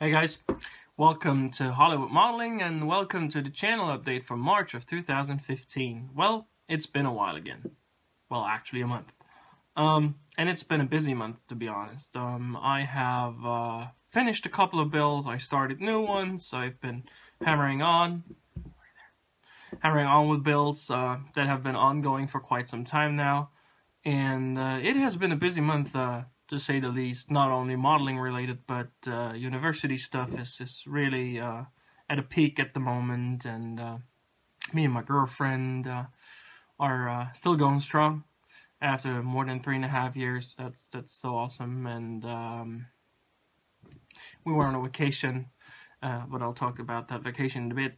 Hey guys, welcome to Hollywood Modeling and welcome to the channel update for March of 2015. Well, it's been a while again. Well, actually a month. And it's been a busy month, to be honest. I have finished a couple of builds, I started new ones, I've been hammering on with builds that have been ongoing for quite some time now. And it has been a busy month, to say the least, not only modeling related, but university stuff is really at a peak at the moment, and me and my girlfriend are still going strong after more than 3.5 years. That's so awesome, and we were on a vacation, but I'll talk about that vacation in a bit.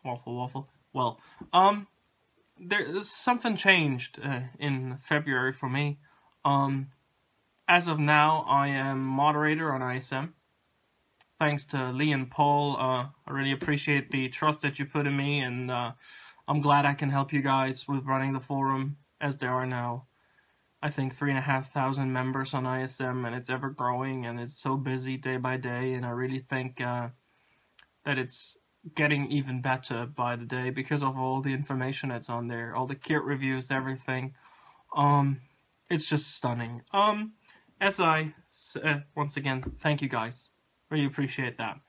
Waffle. Well, there's something changed in February for me. As of now, I am moderator on ISM. Thanks to Lee and Paul, I really appreciate the trust that you put in me, and I'm glad I can help you guys with running the forum, as there are now, I think, 3,500 members on ISM, and it's ever growing, and it's so busy day by day, and I really think that it's getting even better by the day because of all the information that's on there, all the kit reviews, everything. It's just stunning. As I once again, thank you guys, really appreciate that.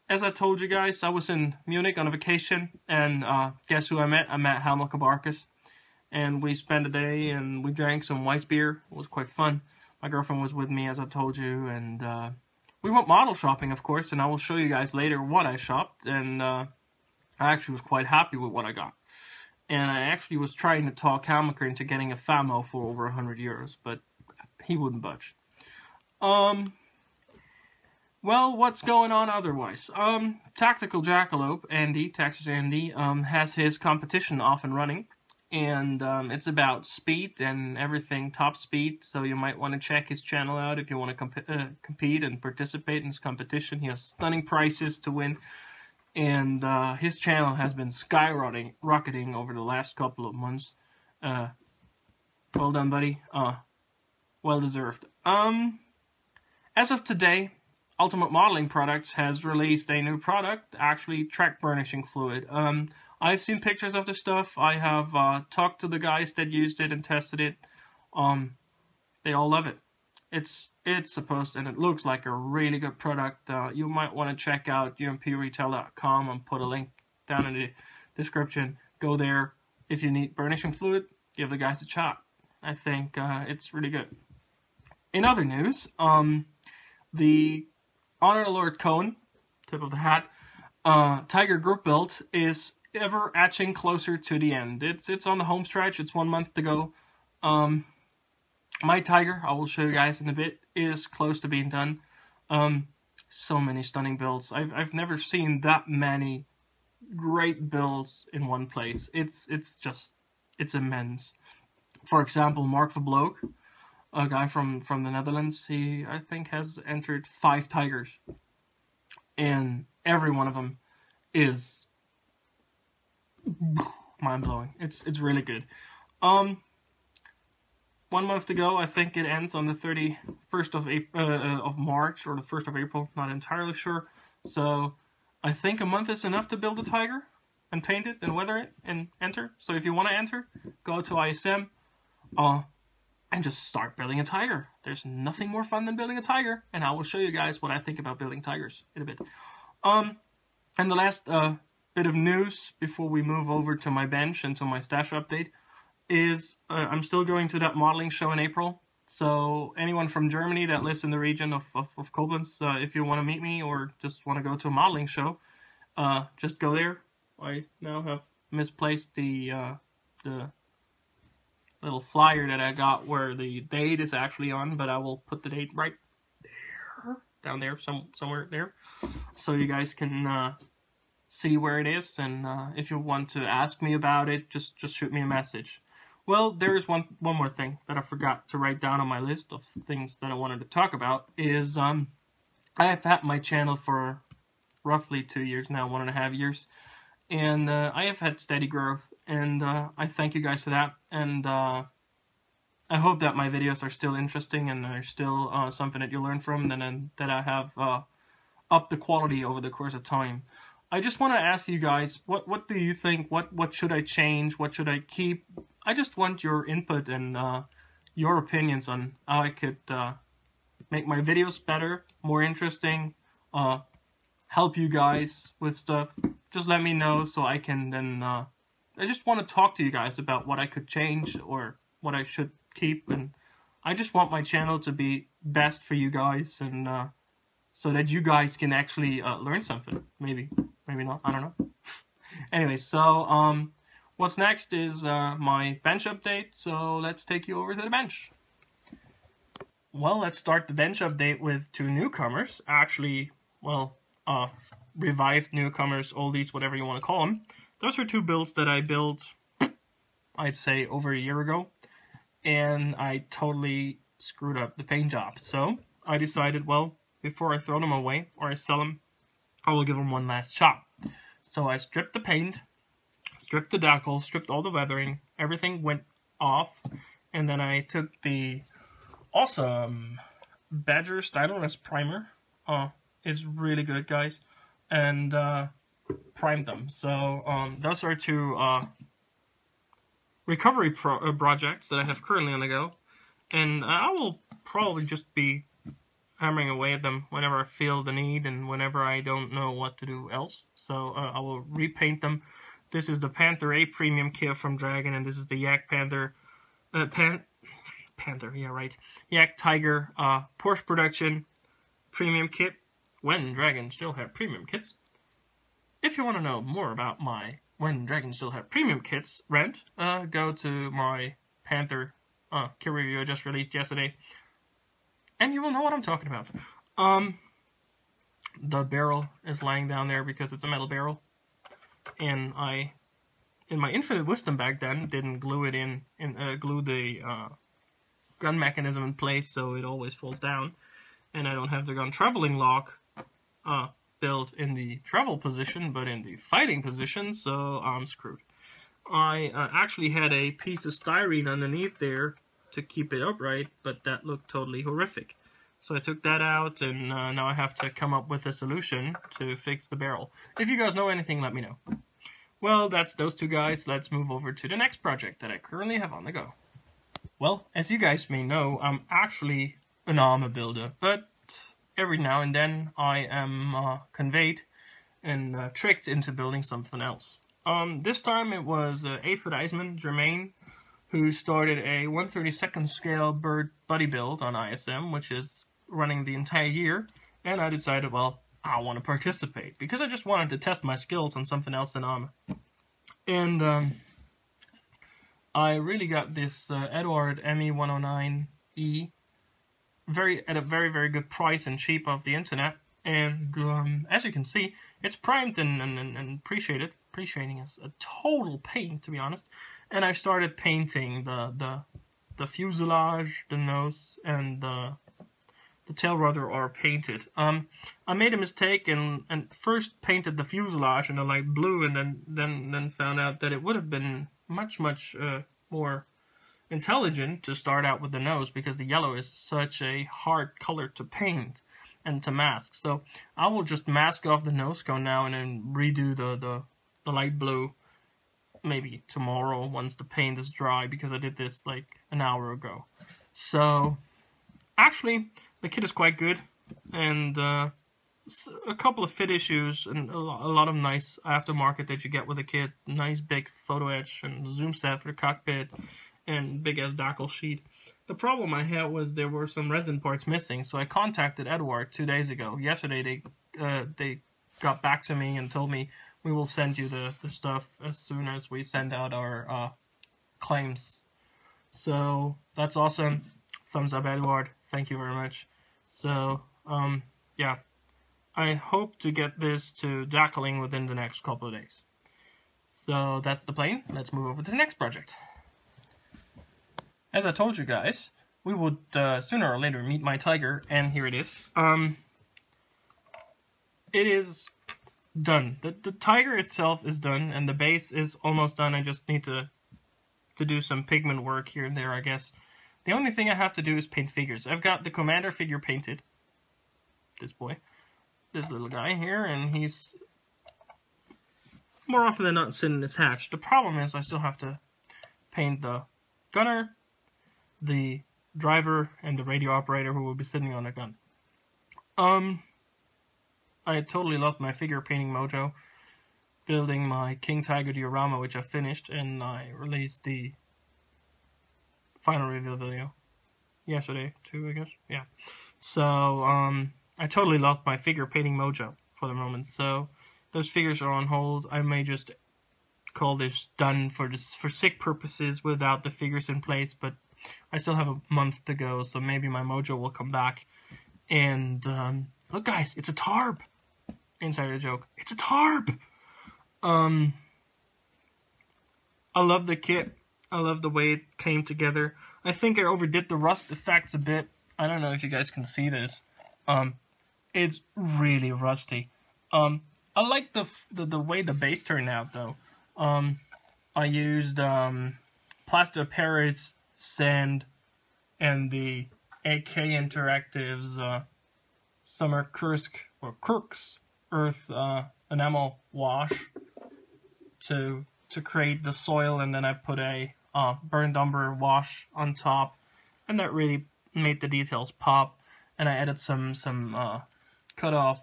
As I told you guys, I was in Munich on a vacation, and guess who I met? I met Hamilcar Barkas, and we spent a day and we drank some Weiss beer. It was quite fun. My girlfriend was with me, as I told you, and we went model shopping, of course, and I will show you guys later what I shopped, and I actually was quite happy with what I got. And I actually was trying to talk Hamilcar into getting a Famo for over 100 euros, but he wouldn't budge. Well, what's going on otherwise? Tactical Jackalope, Andy, Texas Andy, has his competition off and running. And it's about speed and everything top speed, so you might want to check his channel out if you want to compete and participate in this competition. He has stunning prizes to win, and his channel has been skyrocketing over the last couple of months. Well done, buddy. Well deserved. As of today, Ultimate Modeling Products has released a new product, actually track burnishing fluid. I've seen pictures of the stuff. I have talked to the guys that used it and tested it. They all love it. It's supposed, and it looks like a really good product. You might want to check out umpretail.com and put a link down in the description. Go there. If you need burnishing fluid, give the guys a shot. I think it's really good. In other news, the Honor Alert Cone, tip of the hat, Tiger group build is ever etching closer to the end. It's on the home stretch. It's 1 month to go. My Tiger, I will show you guys in a bit, is close to being done. So many stunning builds. I've never seen that many great builds in one place. It's immense. For example, Mark Verbloek, a guy from the Netherlands, he, I think, has entered 5 Tigers, and every one of them is mind-blowing. It's really good. 1 month to go. I think it ends on the 31st of March or the 1st of April. Not entirely sure. So I think a month is enough to build a Tiger and paint it and weather it and enter. So if you want to enter, go to ISM and just start building a Tiger. There's nothing more fun than building a Tiger, and I will show you guys what I think about building Tigers in a bit. And the last bit of news before we move over to my bench and to my stash update is I'm still going to that modeling show in April. So anyone from Germany that lives in the region of Koblenz, if you want to meet me or just want to go to a modeling show, just go there. I now have misplaced the little flyer that I got where the date is actually on, but I will put the date right there, down there, somewhere there, so you guys can see where it is, and if you want to ask me about it, just shoot me a message. Well, there is one more thing that I forgot to write down on my list of things that I wanted to talk about, is I have had my channel for roughly 2 years now, 1.5 years, and I have had steady growth, and I thank you guys for that, and I hope that my videos are still interesting and are still something that you learn from, and that I have upped the quality over the course of time. I just want to ask you guys, what do you think? What should I change? What should I keep? I just want your input and your opinions on how I could make my videos better, more interesting, help you guys with stuff. Just let me know so I can then, I just want to talk to you guys about what I could change or what I should keep, and I just want my channel to be best for you guys, and so that you guys can actually learn something. Maybe not, I don't know. Anyway, so what's next is my bench update, so let's take you over to the bench. Well, let's start the bench update with 2 newcomers. Actually, well, revived newcomers, oldies, whatever you want to call them. Those are 2 builds that I built, I'd say, over a year ago. And I totally screwed up the paint job. So I decided, well, before I throw them away or I sell them, I will give them one last shot. So I stripped the paint, stripped the decal, stripped all the weathering, everything went off. And then I took the awesome Badger Styleless Primer. It's really good, guys. And primed them. So those are 2 recovery projects that I have currently on the go. And I will probably just be hammering away at them whenever I feel the need and whenever I don't know what to do else. So I will repaint them. This is the Panther A Premium kit from Dragon, and this is the Yak Panther, yeah, right. Yak Tiger Porsche Production Premium Kit, when Dragon still had premium kits. If you want to know more about my When Dragon Still Had Premium Kits rant, go to my Panther kit review I just released yesterday, and you will know what I'm talking about. The barrel is lying down there because it's a metal barrel, and I, in my infinite wisdom back then, didn't glue it glue the gun mechanism in place so it always falls down, and I don't have the gun traveling lock built in the travel position, but in the fighting position, so I'm screwed. I actually had a piece of styrene underneath there to keep it upright, but that looked totally horrific. So I took that out, and now I have to come up with a solution to fix the barrel. If you guys know anything, let me know. Well, that's those 2 guys. Let's move over to the next project that I currently have on the go. Well, as you guys may know, I'm actually an armor builder, but every now and then I am conveyed and tricked into building something else. This time it was 8-foot Iceman, Jermaine, who started a 1/32nd scale bird buddy build on ISM, which is running the entire year, and I decided, well, I want to participate, because I just wanted to test my skills on something else than armor. And I really got this Edward ME109E at a very, very good price and cheap off the internet, and as you can see, it's primed and pre-shading is a total pain, to be honest. And I started painting the fuselage, the nose, and the tail rudder are painted. I made a mistake and first painted the fuselage in a light blue, and then found out that it would have been much more intelligent to start out with the nose, because the yellow is such a hard color to paint and to mask. So I will just mask off the nose cone now and then redo the light blue maybe tomorrow once the paint is dry, because I did this like an hour ago. So actually the kit is quite good, and a couple of fit issues and a lot of nice aftermarket that you get with the kit. Nice big photo etch and zoom set for the cockpit, and big ass decal sheet. The problem I had was there were some resin parts missing, so I contacted Edward 2 days ago. Yesterday they got back to me and told me, we will send you the stuff as soon as we send out our claims. So that's awesome. Thumbs up, Edward. Thank you very much. So yeah, I hope to get this to decaling within the next couple of days. So that's the plane. Let's move over to the next project. As I told you guys, we would sooner or later meet my tiger, and here it is. It is done. The tiger itself is done, and the base is almost done. I just need to do some pigment work here and there, I guess. The only thing I have to do is paint figures. I've got the commander figure painted. This boy. This little guy here, and he's more often than not sitting in his hatch. The problem is I still have to paint the gunner, the driver, and the radio operator who will be sitting on a gun. I totally lost my figure painting mojo building my King Tiger diorama, which I finished, and I released the final reveal video yesterday too, I guess. Yeah. So I totally lost my figure painting mojo for the moment. So those figures are on hold. I may just call this done for sick purposes without the figures in place, but I still have a month to go, so maybe my mojo will come back. And look, guys, it's a tarp. Insider joke. It's a tarp. I love the kit. I love the way it came together. I think I overdid the rust effects a bit. I don't know if you guys can see this. It's really rusty. I like the way the base turned out though. I used Plaster Paris sand and the AK Interactives Summer Kirk's Earth enamel wash to create the soil, and then I put a burned umber wash on top, and that really made the details pop. And I added some cut off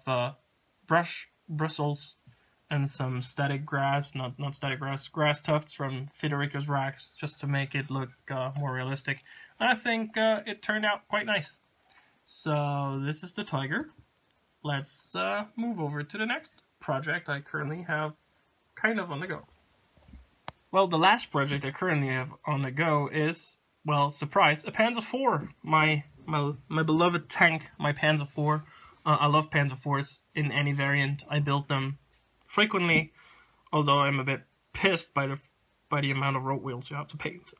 brush bristles and some static grass, not static grass tufts from Federico's racks, just to make it look more realistic. And I think it turned out quite nice. So this is the tiger. Let's move over to the next project I currently have kind of on the go. Well, the last project I currently have on the go is, well, surprise, a Panzer IV. My beloved tank, my Panzer IV. I love Panzer IVs in any variant. I build them frequently, although I'm a bit pissed by the amount of road wheels you have to paint.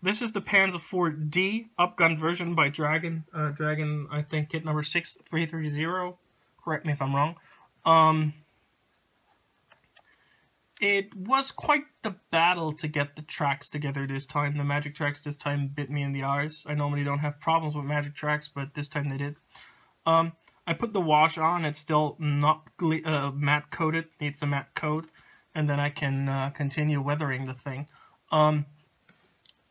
This is the Panzer IV-D upgun version by Dragon. Dragon, I think, kit number 6330. Correct me if I'm wrong. It was quite the battle to get the tracks together this time. The magic tracks this time bit me in the arse. I normally don't have problems with magic tracks, but this time they did. I put the wash on. It's still not matte coated. Needs a matte coat, and then I can continue weathering the thing.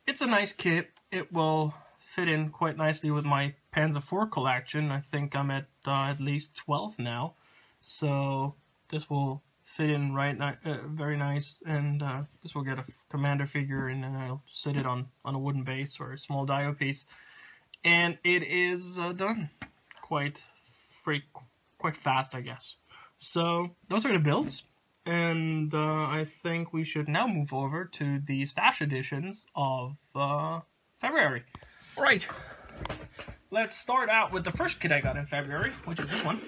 It's a nice kit. It will fit in quite nicely with my Panzer IV collection. I think I'm at least 12 now, so this will fit in very nice. And this will get a commander figure, and then I'll sit it on a wooden base or a small dio piece, and it is done quite fast, I guess. So those are the builds. And I think we should now move over to the stash editions of February. Right. Let's start out with the first kit I got in February, which is this one.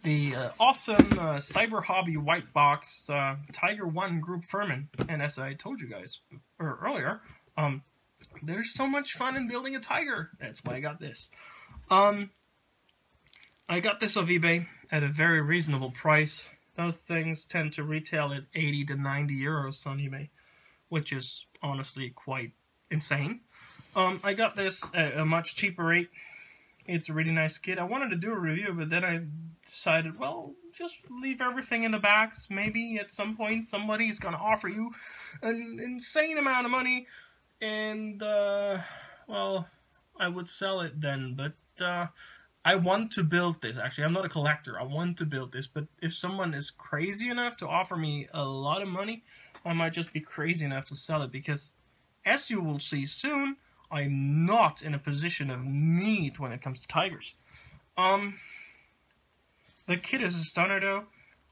The awesome Cyber Hobby White Box Tiger 1 Group Furman. And as I told you guys earlier, there's so much fun in building a tiger. That's why I got this. I got this off eBay at a very reasonable price. Those things tend to retail at 80 to 90 euros on eBay, which is honestly quite insane. I got this at a much cheaper rate. It's a really nice kit. I wanted to do a review, but then I decided, well, just leave everything in the box. Maybe at some point somebody's going to offer you an insane amount of money, and, well, I would sell it then, but I want to build this. Actually, I'm not a collector. I want to build this, but if someone is crazy enough to offer me a lot of money, I might just be crazy enough to sell it, because as you will see soon, I'm not in a position of need when it comes to tigers. The kit is a stunner though.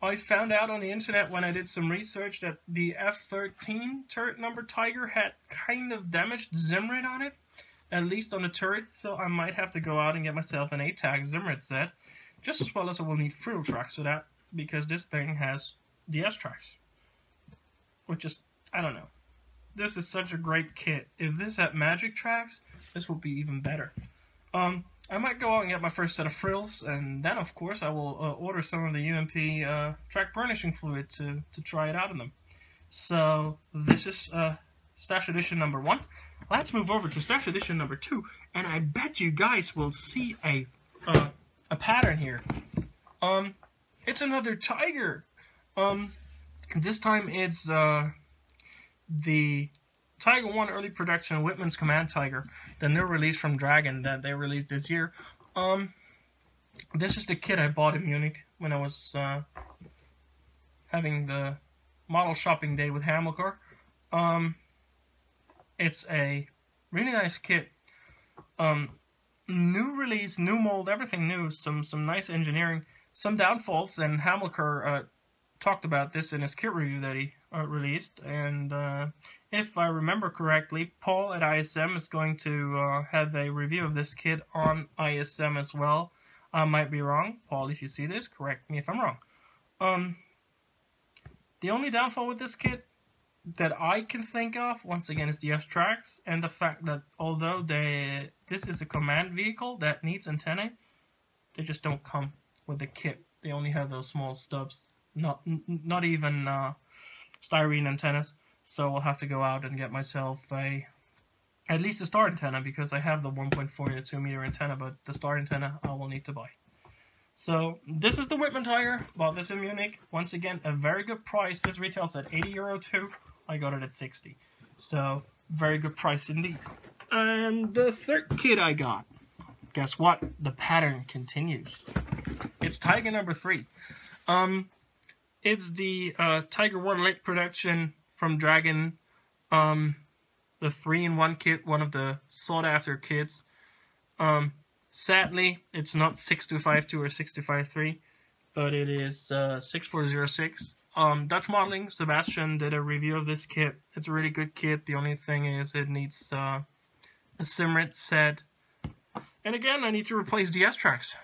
I found out on the internet when I did some research that the F-13 turret number tiger had kind of damaged Zimrit on it. At least on the turret, so I might have to go out and get myself an 8-tag Zimrit set, just as well as I will need frill tracks for that, because this thing has DS tracks, which is, I don't know. This is such a great kit. If this had magic tracks, this will be even better. I might go out and get my first set of frills, and then of course I will order some of the UMP track burnishing fluid to try it out on them. So this is stash edition number 1. let's move over to Stash Edition number 2, and I bet you guys will see a pattern here. It's another tiger. This time it's the Tiger 1 early production Whitman's Command Tiger, the new release from Dragon that they released this year. This is the kit I bought in Munich when I was having the model shopping day with Hamilcar. It's a really nice kit. New release, new mold, everything new. Some nice engineering. Some downfalls, and Hamilcar talked about this in his kit review that he released. And if I remember correctly, Paul at ISM is going to have a review of this kit on ISM as well. I might be wrong. Paul, if you see this, correct me if I'm wrong. The only downfall with this kit that I can think of, once again, is the F-Tracks, and the fact that although this is a command vehicle that needs antennae, they just don't come with the kit. They only have those small stubs, not even styrene antennas. So I'll have to go out and get myself at least a star antenna, because I have the 1.4 to 2 meter antenna, but the star antenna I will need to buy. So this is the Whitman Tiger. Bought this in Munich. Once again, a very good price. This retails at €80 too. I got it at 60. So very good price indeed. And the third kit I got, guess what? The pattern continues. It's Tiger number 3. It's the Tiger 1 late production from Dragon. The 3-in-1 kit, one of the sought-after kits. Sadly, it's not 6252 or 6253, but it is 6406. Dutch Modeling, Sebastian did a review of this kit. It's a really good kit. The only thing is it needs a Simrit set. And again, I need to replace the S-Tracks.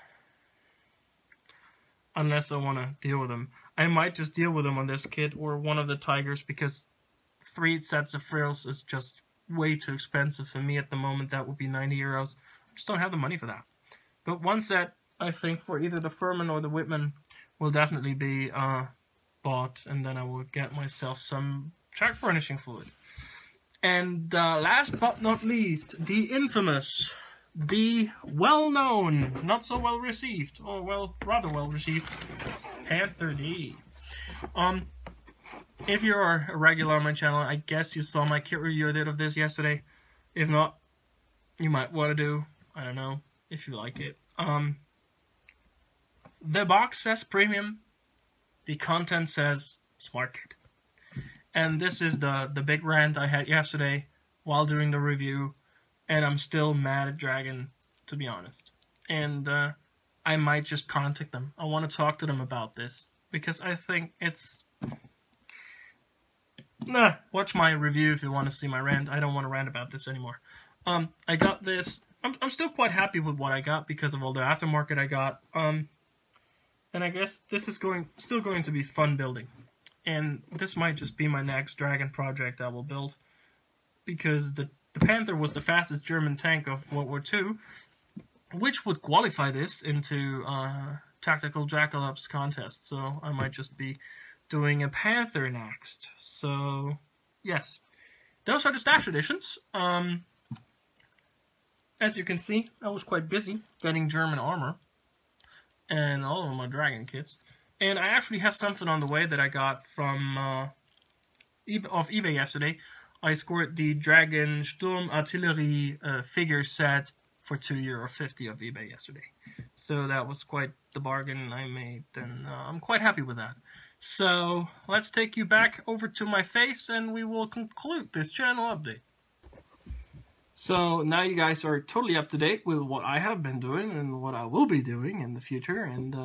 Unless I want to deal with them. I might just deal with them on this kit or one of the Tigers, because 3 sets of frills is just way too expensive for me at the moment. That would be €90. I just don't have the money for that. But one set, I think, for either the Furman or the Whitman will definitely be bought, and then I will get myself some track furnishing fluid. And last but not least, the infamous, the well-known, not so well-received, or well, rather well-received, Panther D. If you're a regular on my channel, I guess you saw my kit review I did of this yesterday. If not, you might want to do, I don't know, if you like it. The box says premium, the content says smart kit. And this is the big rant I had yesterday while doing the review, and I'm still mad at Dragon, to be honest. And I might just contact them. I want to talk to them about this, because I think it's... watch my review if you want to see my rant. I don't want to rant about this anymore. I got this. I'm still quite happy with what I got because of all the aftermarket I got. And I guess this is still going to be fun building. And this might just be my next Dragon project I will build, because the Panther was the fastest German tank of World War II, which would qualify this into Tactical Jackalop's contest. So I might just be doing a Panther next. So yes, those are the Stash editions. As you can see, I was quite busy getting German armor and all of my Dragon kits. And I actually have something on the way that I got from off eBay yesterday. I scored the Dragon Sturm Artillery figure set for €2.50 of eBay yesterday. So that was quite the bargain I made, and I'm quite happy with that. So let's take you back over to my face, and we will conclude this channel update. So now you guys are totally up to date with what I have been doing and what I will be doing in the future, and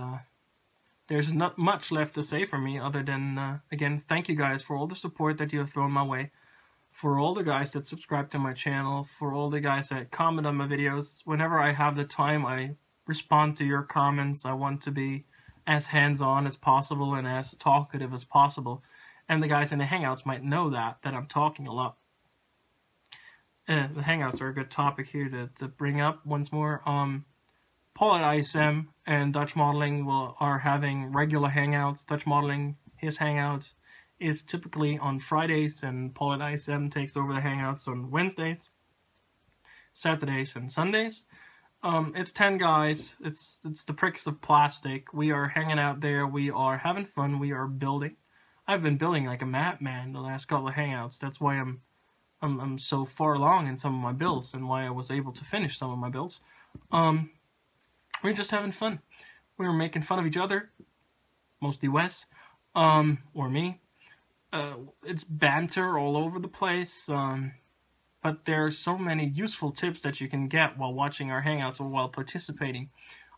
there's not much left to say from me other than, again, thank you guys for all the support that you have thrown my way, for all the guys that subscribe to my channel, for all the guys that comment on my videos. Whenever I have the time, I respond to your comments. I want to be as hands-on as possible and as talkative as possible. And the guys in the Hangouts might know that I'm talking a lot. The Hangouts are a good topic here to bring up once more. Paul at ISM and Dutch Modeling are having regular Hangouts. Dutch Modeling, his Hangout is typically on Fridays, and Paul at ISM takes over the Hangouts on Wednesdays. Saturdays and Sundays. It's 10 guys. It's the pricks of plastic. We are hanging out there. We are having fun. We are building. I've been building like a madman the last couple of hangouts. That's why I'm so far along in some of my builds, and why I was able to finish some of my builds. We're just having fun. We were making fun of each other, mostly Wes, or me. It's banter all over the place. But there are so many useful tips that you can get while watching our hangouts or while participating.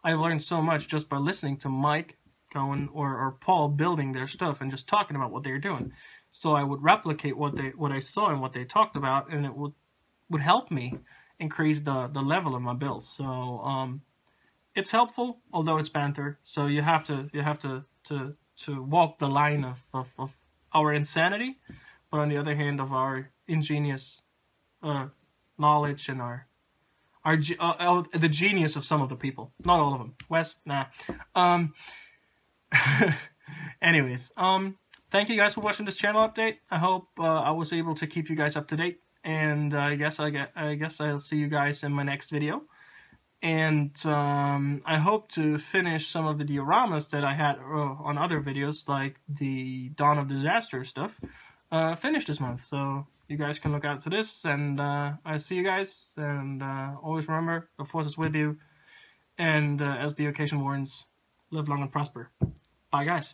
I've learned so much just by listening to Mike going or Paul building their stuff and just talking about what they're doing. So I would replicate what I saw and what they talked about, and it would help me increase the level of my builds. So it's helpful, although it's banter. So you have to walk the line of our insanity, but on the other hand of our ingenious knowledge and the genius of some of the people. Not all of them. Wes, nah. Anyways, thank you guys for watching this channel update. I hope I was able to keep you guys up to date, and I guess I'll see you guys in my next video. And I hope to finish some of the dioramas that I had on other videos, like the Dawn of Disaster stuff, finish this month. So you guys can look out to this, and I see you guys, and always remember, the force is with you, and as the occasion warrants, live long and prosper. Bye guys.